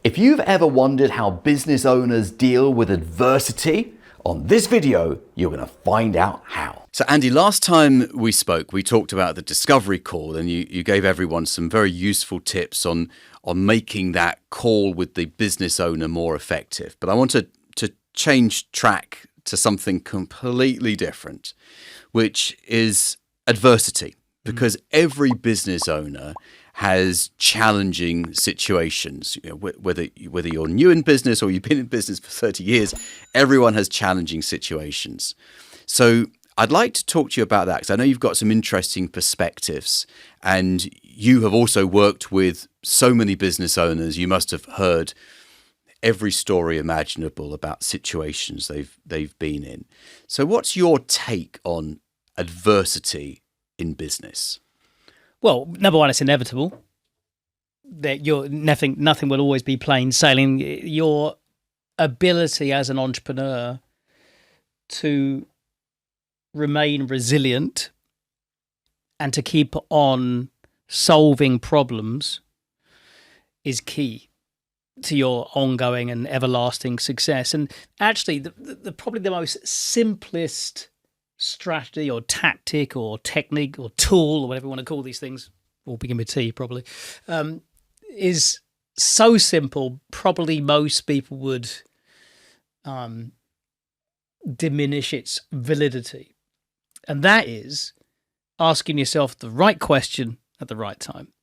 If you've ever wondered how business owners deal with adversity, on this video, you're going to find out how. So Andy, last time we spoke, we talked about the discovery call, and you gave everyone some very useful tips on making that call with the business owner more effective. But I want to change track to something completely different, which is adversity, because every business owner has challenging situations. You know, whether you're new in business or you've been in business for 30 years, everyone has challenging situations. So I'd like to talk to you about that, because I know you've got some interesting perspectives, and you have also worked with so many business owners. You must have heard every story imaginable about situations they've been in. So what's your take on adversity in business? Well, number one, it's inevitable that nothing will always be plain sailing. Your ability as an entrepreneur to remain resilient and to keep on solving problems is key to your ongoing and everlasting success. And actually, probably the most simplest strategy or tactic or technique or tool or whatever you want to call these things, all begin with T probably, is so simple, probably most people would diminish its validity. And that is asking yourself the right question at the right time.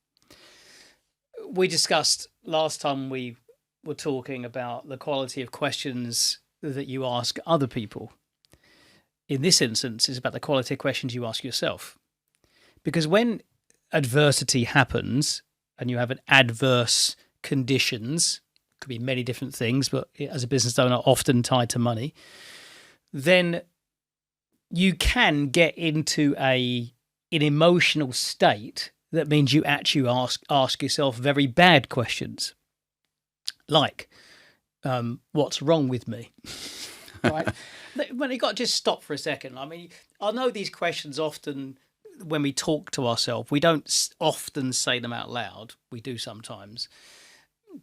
We discussed last time we were talking about the quality of questions that you ask other people. In this instance, it's about the quality of questions you ask yourself. Because when adversity happens and you have an adverse conditions, could be many different things, but as a business owner, often tied to money, then you can get into an emotional state that means you actually ask yourself very bad questions, like, what's wrong with me? Right? But you got to just stop for a second. I mean, I know these questions often, when we talk to ourselves, we don't often say them out loud. We do sometimes.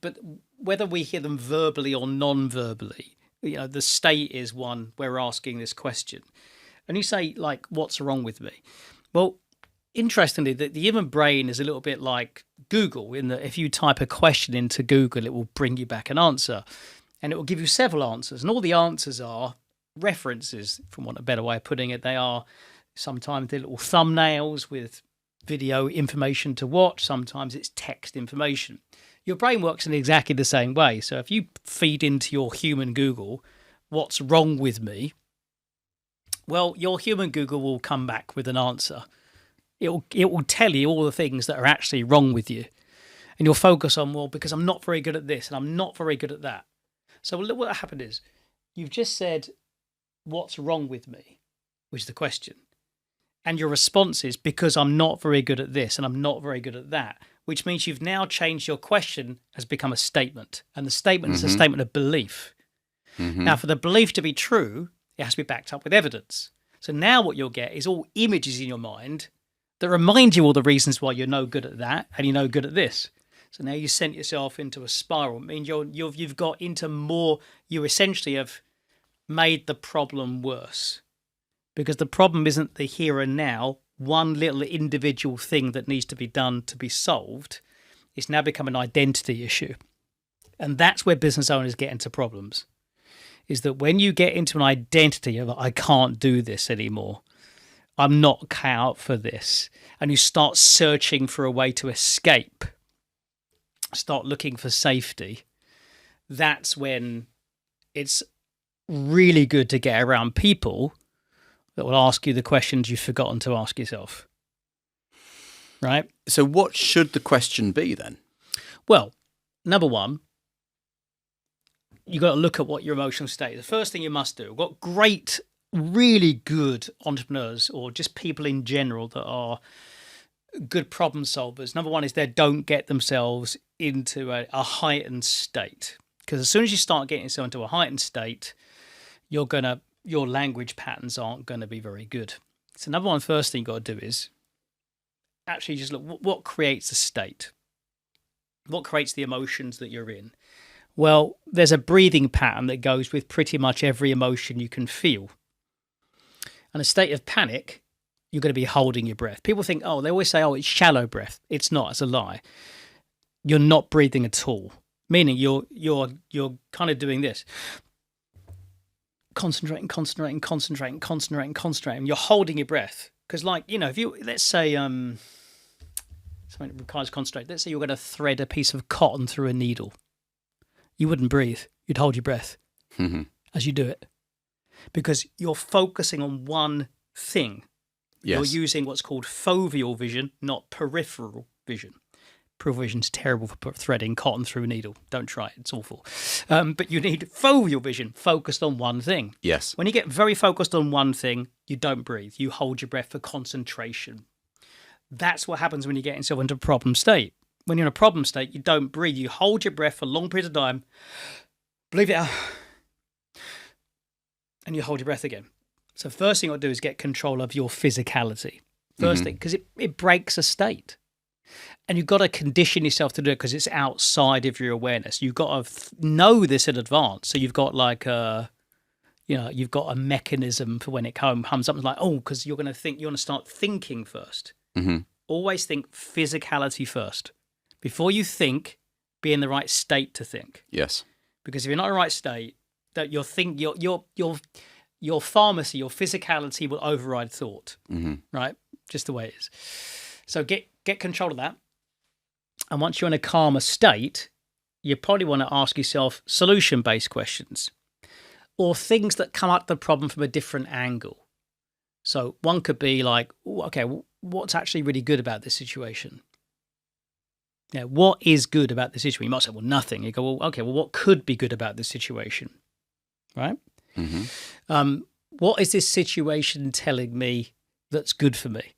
But whether we hear them verbally or non-verbally, the state is one where we're asking this question. And you say, like, what's wrong with me? Well, interestingly, the human brain is a little bit like Google, in that if you type a question into Google, it will bring you back an answer. And it will give you several answers. And all the answers are references, from want of a better way of putting it. They are sometimes the little thumbnails with video information to watch. Sometimes it's text information. Your brain works in exactly the same way. So if you feed into your human Google, what's wrong with me? Well, your human Google will come back with an answer. It will tell you all the things that are actually wrong with you. And you'll focus on, well, because I'm not very good at this and I'm not very good at that. So what happened is, you've just said, what's wrong with me, which is the question. And your response is, because I'm not very good at this and I'm not very good at that, which means you've now changed your question, has become a statement. And the statement is a statement of belief. Now, for the belief to be true, it has to be backed up with evidence. So now what you'll get is all images in your mind that remind you all the reasons why you're no good at that and you're no good at this. So now you sent yourself into a spiral. I mean, you've got into more. You essentially have made the problem worse, because the problem isn't the here and now, one little individual thing that needs to be done to be solved. It's now become an identity issue. And that's where business owners get into problems, is that when you get into an identity of, I can't do this anymore, I'm not cut out for this, and you start searching for a way to escape, start looking for safety, that's when it's really good to get around people that will ask you the questions you've forgotten to ask yourself. Right? So what should the question be then? Well, number one, you've got to look at what your emotional state is. The first thing you must do, we've got great, really good entrepreneurs, or just people in general that are good problem solvers. Number one is they don't get themselves into a heightened state. Because as soon as you start getting yourself into a heightened state, your language patterns aren't going to be very good. So number one, first thing you've got to do is actually just look, what creates a state? What creates the emotions that you're in? Well, there's a breathing pattern that goes with pretty much every emotion you can feel. In a state of panic, you're going to be holding your breath. People think, they always say, it's shallow breath. It's not. It's a lie. You're not breathing at all. Meaning you're kind of doing this. Concentrating. You're holding your breath. Because if you, let's say, something that requires concentration. Let's say you're going to thread a piece of cotton through a needle. You wouldn't breathe. You'd hold your breath as you do it. Because you're focusing on one thing. Yes. You're using what's called foveal vision, not peripheral vision. Peripheral vision's terrible for threading cotton through a needle. Don't try it. It's awful. But you need foveal vision, focused on one thing. Yes. When you get very focused on one thing, you don't breathe. You hold your breath for concentration. That's what happens when you get yourself into a problem state. When you're in a problem state, you don't breathe. You hold your breath for a long period of time, breathe it out, and you hold your breath again. So first thing you'll do is get control of your physicality. First thing, because it breaks a state. And you've got to condition yourself to do it because it's outside of your awareness. You've got to know this in advance. So you've got you've got a mechanism for when it comes up. It's like, because you're going to start thinking first. Always think physicality first. Before you think, be in the right state to think. Yes. Because if you're not in the right state, that your pharmacy, your physicality will override thought. Right? Just the way it is. So get control of that. And once you're in a calmer state, you probably want to ask yourself solution-based questions or things that come at the problem from a different angle. So one could be like, okay, what's actually really good about this situation? What is good about this situation? You might say, well, nothing. You go, what could be good about this situation? Right? What is this situation telling me that's good for me?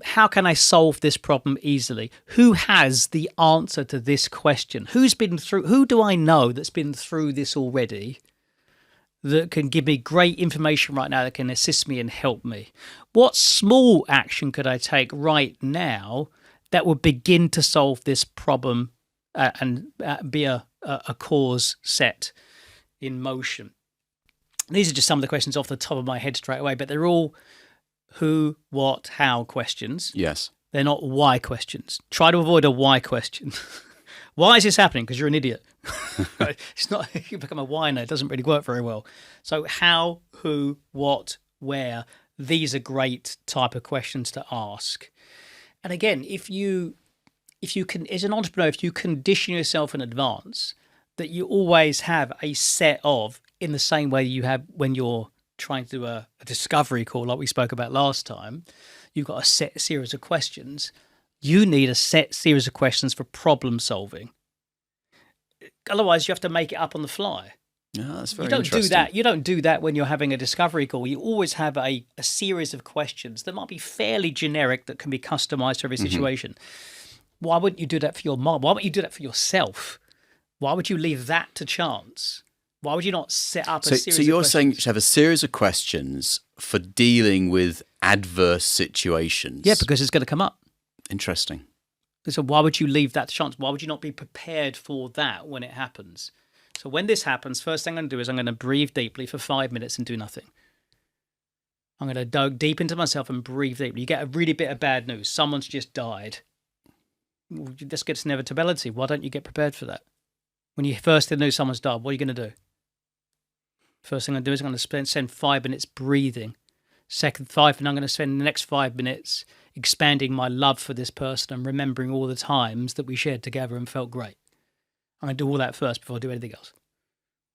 How can I solve this problem easily? Who has the answer to this question? Who do I know that's been through this already that can give me great information right now that can assist me and help me? What small action could I take right now that would begin to solve this problem and be a cause set in motion? These are just some of the questions off the top of my head straight away, but they're all who, what, how questions. Yes. They're not why questions. Try to avoid a why question. Why is this happening? Because you're an idiot. It's not, you become a why, it doesn't really work very well. So how, who, what, where, these are great type of questions to ask. And again, if you can, as an entrepreneur, if you condition yourself in advance, that you always have a set of, in the same way you have when you're trying to do a discovery call like we spoke about last time, you've got a set series of questions. You need a set series of questions for problem solving. Otherwise, you have to make it up on the fly. Yeah, that's very interesting. You don't do that when you're having a discovery call. You always have a series of questions that might be fairly generic that can be customized to every situation. Why wouldn't you do that for your mom? Why wouldn't you do that for yourself? Why would you leave that to chance? Why would you not set up a series of questions? So you're saying you should have a series of questions for dealing with adverse situations? Yeah, because it's going to come up. Interesting. So why would you leave that to chance? Why would you not be prepared for that when it happens? So when this happens, first thing I'm going to do is I'm going to breathe deeply for 5 minutes and do nothing. I'm going to dig deep into myself and breathe deeply. You get a really bit of bad news. Someone's just died. This gets inevitability. Why don't you get prepared for that? When you first know someone's died, what are you going to do? First thing I'm going to do is I'm going to spend 5 minutes breathing. Second 5, and I'm going to spend the next 5 minutes expanding my love for this person and remembering all the times that we shared together and felt great. I'm going to do all that first before I do anything else.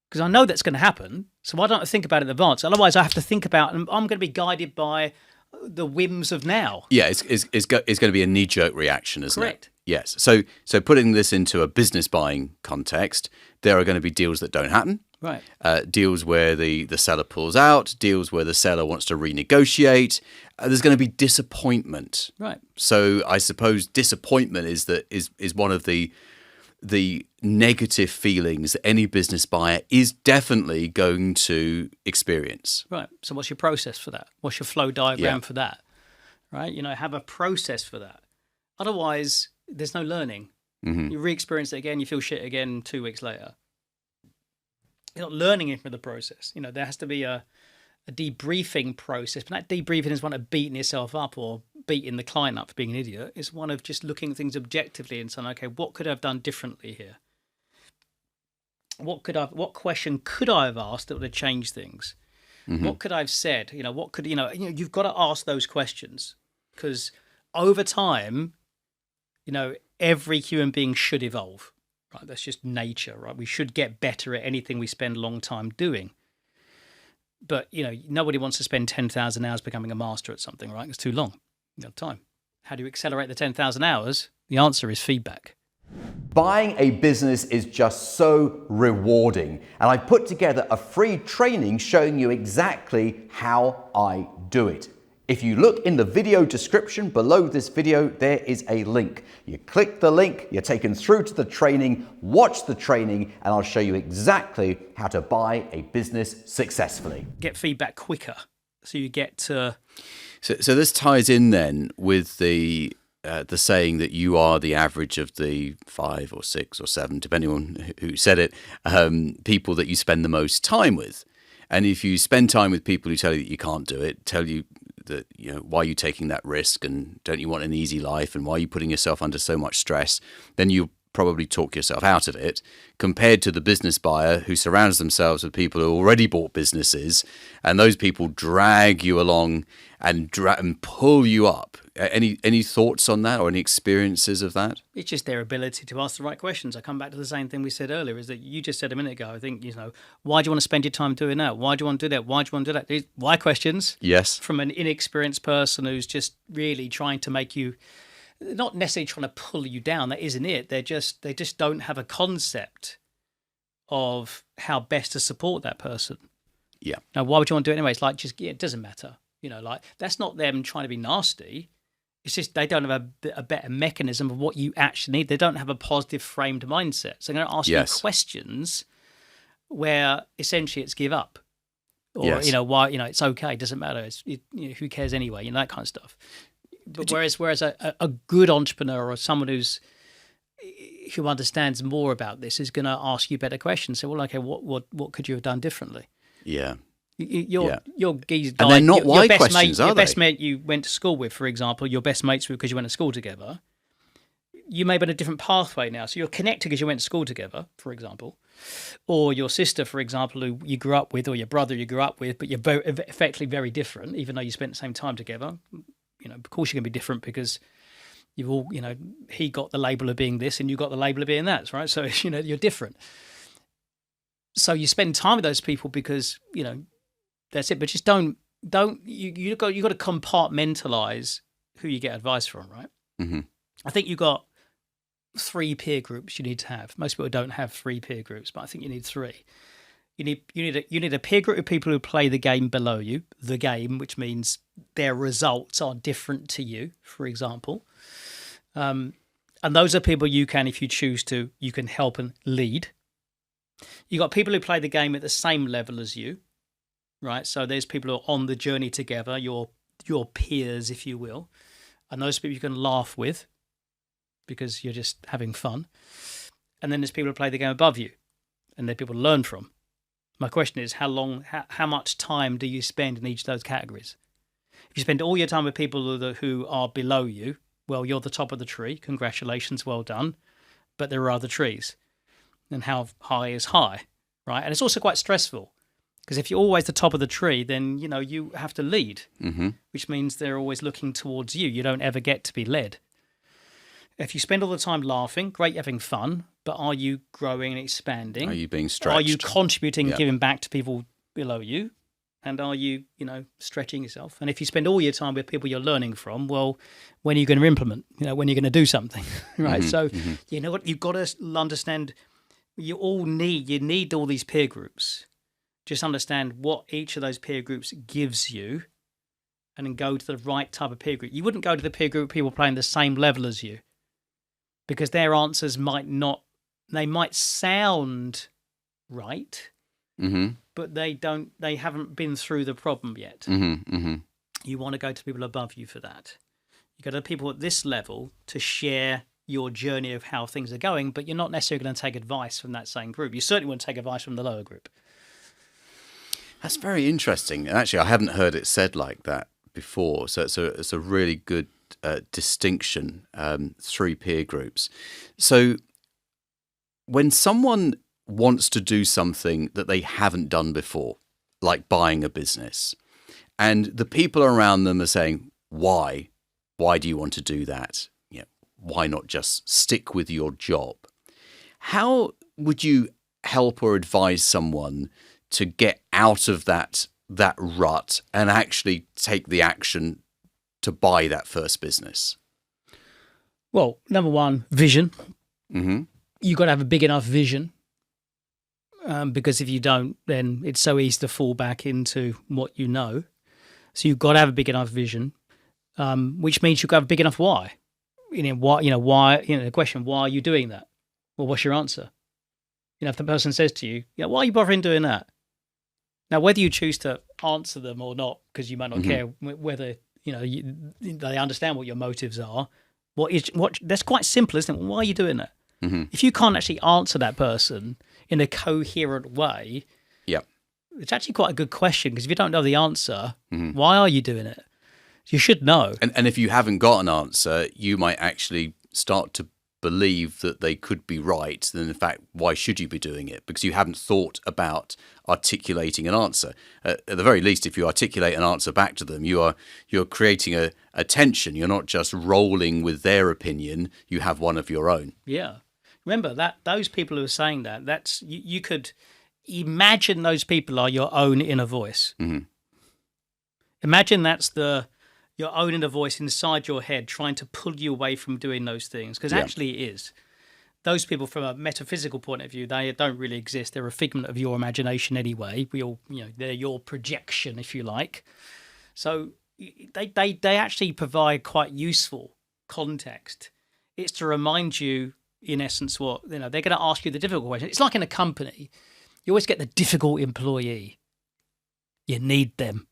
Because I know that's going to happen, so why don't I think about it in advance? Otherwise, I have to think about, and I'm going to be guided by the whims of now. Yeah, it's going to be a knee-jerk reaction, isn't it? Correct. Yes. So putting this into a business buying context, there are going to be deals that don't happen. Right. Deals where the seller pulls out, deals where the seller wants to renegotiate. There's going to be disappointment. Right. So I suppose disappointment is one of the negative feelings that any business buyer is definitely going to experience. Right. So what's your process for that? What's your flow diagram for that? Right. Have a process for that. Otherwise, there's no learning. Mm-hmm. You re-experience it again, you feel shit again 2 weeks later. You're not learning it from the process. There has to be a debriefing process, but that debriefing is one of beating yourself up or beating the client up for being an idiot. It's one of just looking at things objectively and saying, okay, what could I have done differently here? What question could I have asked that would have changed things? Mm-hmm. What could I have said? You've got to ask those questions, because over time, every human being should evolve, right? That's just nature, right? We should get better at anything we spend a long time doing. But, nobody wants to spend 10,000 hours becoming a master at something, right? It's too long. You have time. How do you accelerate the 10,000 hours? The answer is feedback. Buying a business is just so rewarding, and I put together a free training showing you exactly how I do it. If you look in the video description below this video, there is a link. You click the link, you're taken through to the training, watch the training, and I'll show you exactly how to buy a business successfully. Get feedback quicker, so you get to... So this ties in then with the saying that you are the average of the 5 or 6 or 7, depending on who said it, people that you spend the most time with. And if you spend time with people who tell you that you can't do it, tell you that, why are you taking that risk, and don't you want an easy life, and why are you putting yourself under so much stress, then you probably talk yourself out of it, compared to the business buyer who surrounds themselves with people who already bought businesses, and those people drag you along and pull you up. Any thoughts on that, or any experiences of that? It's just their ability to ask the right questions. I come back to the same thing we said earlier, is that you just said a minute ago, I think, why do you want to spend your time doing that? Why do you want to do that? Why do you want to do that? These why questions. Yes. From an inexperienced person who's just really trying to make you, not necessarily trying to pull you down. That isn't it. They just don't have a concept of how best to support that person. Yeah. Now, why would you want to do it anyway? It's like, it doesn't matter. That's not them trying to be nasty. It's just they don't have a better mechanism of what you actually need. They don't have a positive framed mindset. So they're going to ask you questions where essentially it's give up. Or, why, it's okay, it doesn't matter. Who cares anyway, that kind of stuff. But whereas a good entrepreneur, or someone who understands more about this, is going to ask you better questions. So, well, okay, what could you have done differently? Yeah. Your geese and they're not why questions, are they? Your best mate you went to school with, for example, your best mates because you went to school together. You may be on a different pathway now. So you're connected because you went to school together, for example. Or your sister, for example, who you grew up with, or your brother you grew up with, but you're effectively very different, even though you spent the same time together. Of course you're going to be different because you've all, he got the label of being this and you got the label of being that, right? So, you're different. So you spend time with those people because, that's it. But just you got to compartmentalize who you get advice from, right? Mm-hmm. I think you've got 3 peer groups you need to have. Most people don't have 3 peer groups, but I think you need 3. You need a peer group of people who play the game below you, which means their results are different to you, for example. And those are people you can, if you choose to, you can help and lead. You got people who play the game at the same level as you, right? So there's people who are on the journey together, your peers, if you will. And those people you can laugh with because you're just having fun. And then there's people who play the game above you, and they're people to learn from. My question is, how much time do you spend in each of those categories? If you spend all your time with people who are below you, well, you're the top of the tree. Congratulations, well done. But there are other trees. And how high is high, right? And it's also quite stressful because if you're always the top of the tree, then, you have to lead, which means they're always looking towards you. You don't ever get to be led. If you spend all the time laughing, great, you're having fun, but are you growing and expanding? Are you being stretched? Are you contributing and giving back to people below you? And are you, stretching yourself? And if you spend all your time with people you're learning from, well, when are you going to implement? When are you going to do something, right? So, you know what? You've got to understand you need all these peer groups. Just understand what each of those peer groups gives you and then go to the right type of peer group. You wouldn't go to the peer group of people playing the same level as you because their answers might sound right, but they haven't been through the problem yet. You want to go to people above you for that. You go to people at this level to share your journey of how things are going, but you're not necessarily going to take advice from that same group. You certainly wouldn't take advice from the lower group. That's very interesting. And actually, I haven't heard it said like that before. So it's a really good distinction through peer groups. So when someone wants to do something that they haven't done before, like buying a business, and the people around them are saying, why? Why do you want to do that? You know, why not just stick with your job? How would you help or advise someone to get out of that rut and actually take the action to buy that first business? Well, number one, vision. Mm-hmm. You've got to have a big enough vision, because if you don't, then it's so easy to fall back into what you know. So you've got to have a big enough vision, which means you've got to have a big enough why. Why? The question, why are you doing that? Well, what's your answer? If the person says to you, why are you bothering doing that? Now, whether you choose to answer them or not, because you might not care whether they understand what your motives are. That's quite simple, isn't it? Why are you doing that? Mm-hmm. If you can't actually answer that person in a coherent way, it's actually quite a good question, because if you don't know the answer, why are you doing it? You should know. And if you haven't got an answer, you might actually start to believe that they could be right. Then, in fact, why should you be doing it? Because you haven't thought about articulating an answer. At the very least, if you articulate an answer back to them, you're creating a tension. You're not just rolling with their opinion. You have one of your own. Yeah. Remember that those people who are saying that's you could imagine those people are your own inner voice. Mm-hmm. Imagine that's your own inner voice inside your head trying to pull you away from doing those things, because actually it is. Those people, from a metaphysical point of view, they don't really exist. They're a figment of your imagination anyway. They're your projection, if you like. So they actually provide quite useful context. It's to remind you, in essence, what they're going to ask you the difficult question. It's like in a company, you always get the difficult employee. You need them.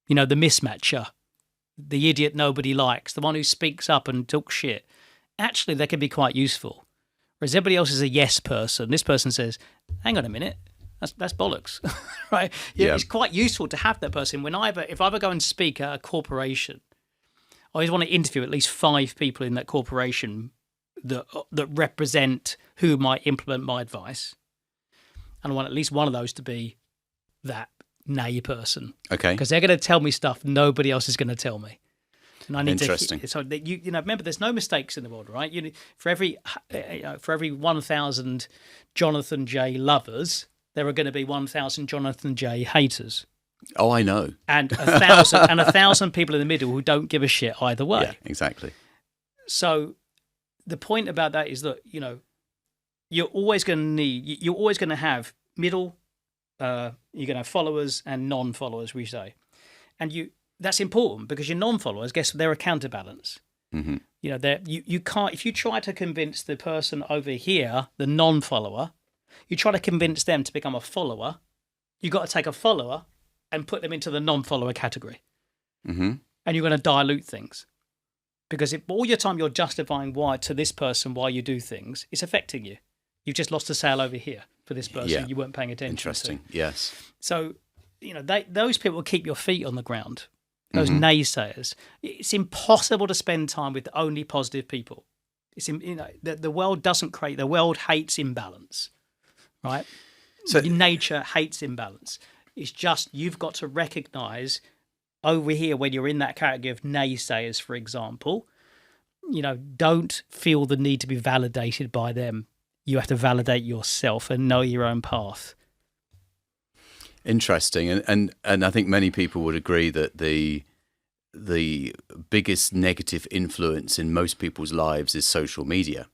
The mismatcher, the idiot nobody likes, the one who speaks up and talks shit. Actually, they can be quite useful. Whereas everybody else is a yes person. This person says, hang on a minute, that's bollocks, right? It's quite useful to have that person. If I ever go and speak at a corporation, I always want to interview at least 5 people in that corporation that represent who might implement my advice. And I want at least one of those to be that nay person. Okay. Because they're going to tell me stuff nobody else is going to tell me. And I need Interesting. So that remember, there's no mistakes in the world, right? For every 1,000 Jonathan J lovers, there are going to be 1,000 Jonathan J haters. Oh, I know. And 1,000 people in the middle who don't give a shit either way. Yeah, exactly. So the point about that is that you're always going to have middle. You're going to have followers and non-followers, we say, and that's important, because your non-followers, guess they're a counterbalance. Mm-hmm. You can't, if you try to convince the person over here, the non-follower, you try to convince them to become a follower, you've got to take a follower and put them into the non-follower category. Mm-hmm. And you're going to dilute things, because if all your time you're justifying why to this person why you do things, it's affecting you. You've just lost a sale over here for this person you weren't paying attention Interesting. to. Yes. So, those people will keep your feet on the ground, those naysayers. It's impossible to spend time with only positive people. The world doesn't create, the world hates imbalance, right? So nature hates imbalance. It's just, you've got to recognize over here, when you're in that category of naysayers, for example, don't feel the need to be validated by them. You have to validate yourself and know your own path. Interesting, and I think many people would agree that the biggest negative influence in most people's lives is social media,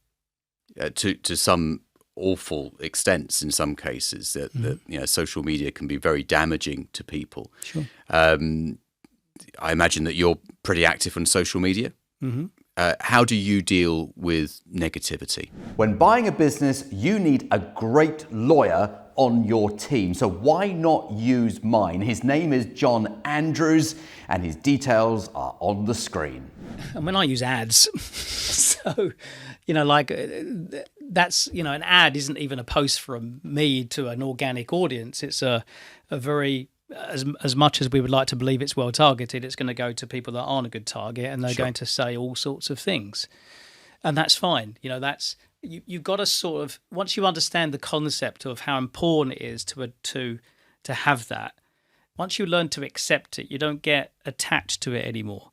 to some awful extents in some cases. That social media can be very damaging to people. Sure. I imagine that you're pretty active on social media. Mm-hmm. how do you deal with negativity? When buying a business, you need a great lawyer on your team. So why not use mine? His name is John Andrews, and his details are on the screen. And when I use ads, so, that's, an ad isn't even a post from me to an organic audience. It's a very, as much as we would like to believe it's well targeted, it's going to go to people that aren't a good target, and they're going to say all sorts of things. And that's fine. You've got to sort of, once you understand the concept of how important it is to have that, once you learn to accept it, you don't get attached to it anymore,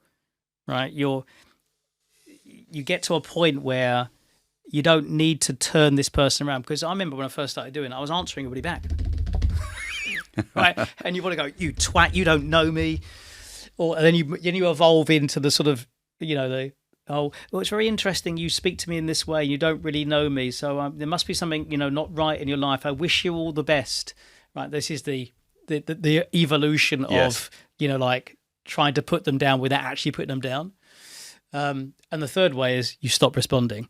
right? You get to a point where you don't need to turn this person around. Because I remember when I first started doing it, I was answering everybody back. Right? And you want to go, you twat, you don't know me. And then you evolve into the sort of, well, it's very interesting you speak to me in this way. You don't really know me. So there must be something, not right in your life. I wish you all the best. Right? This is the evolution of, trying to put them down without actually putting them down. And the third way is you stop responding.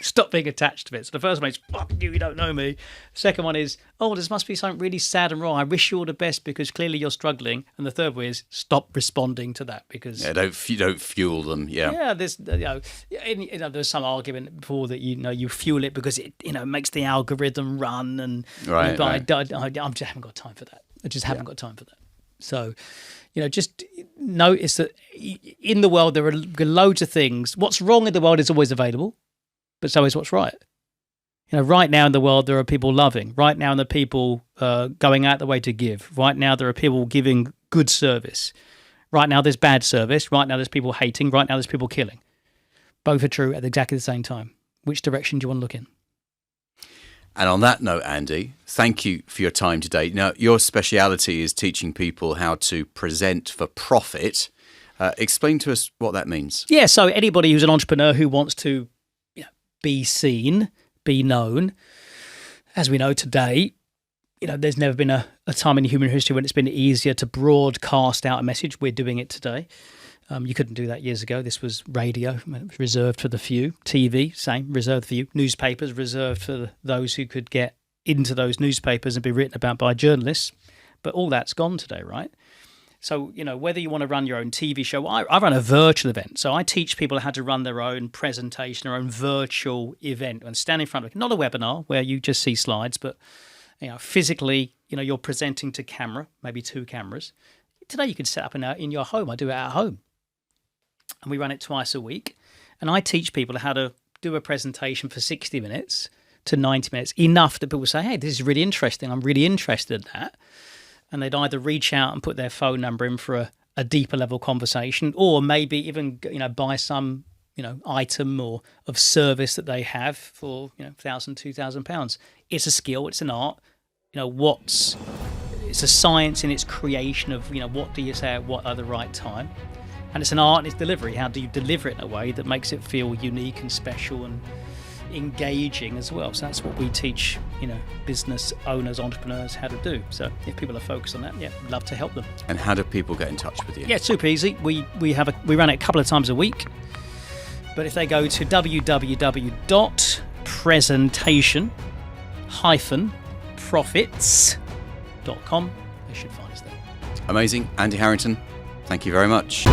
Stop being attached to it. So the first one is, fuck you don't know me. Second one is, there must be something really sad and wrong. I wish you all the best because clearly you're struggling. And the third way is stop responding to that because... Yeah, don't fuel them, yeah. Yeah, there's some argument before that, you fuel it because it, makes the algorithm run and... Right. I just haven't got time for that. I just haven't got time for that. So... just notice that in the world there are loads of things. What's wrong in the world is always available, but so is what's right. Right now in the world there are people loving. Right now there are people going out the way to give. Right now there are people giving good service. Right now there's bad service. Right now there's people hating. Right now there's people killing. Both are true at exactly the same time. Which direction do you want to look in? And on that note, Andy, thank you for your time today. Now, your speciality is teaching people how to present for profit. Explain to us what that means. Yeah, so anybody who's an entrepreneur who wants to be seen, be known, as we know today, there's never been a time in human history when it's been easier to broadcast out a message. We're doing it today. You couldn't do that years ago. This was radio, reserved for the few. TV, same, reserved for you. Newspapers, reserved for those who could get into those newspapers and be written about by journalists. But all that's gone today, right? So, whether you want to run your own TV show, I run a virtual event. So I teach people how to run their own presentation, their own virtual event and stand in front of it. Not a webinar where you just see slides, but physically, you're presenting to camera, maybe 2 cameras. Today you can set up in your home. I do it at home. And we run it twice a week. And I teach people how to do a presentation for 60 minutes to 90 minutes, enough that people say, hey, this is really interesting. I'm really interested in that. And they'd either reach out and put their phone number in for a deeper level conversation, or maybe even buy some item or of service that they have for £1,000, £2,000. It's a skill. It's an art. It's a science in its creation of what do you say at what at the right time. And it's an art in its delivery. How do you deliver it in a way that makes it feel unique and special and engaging as well? So that's what we teach, business owners, entrepreneurs how to do. So if people are focused on that, we'd love to help them. And how do people get in touch with you? Yeah, it's super easy. We run it a couple of times a week. But if they go to www.presentation-profits.com, they should find us there. Amazing. Andy Harrington, thank you very much.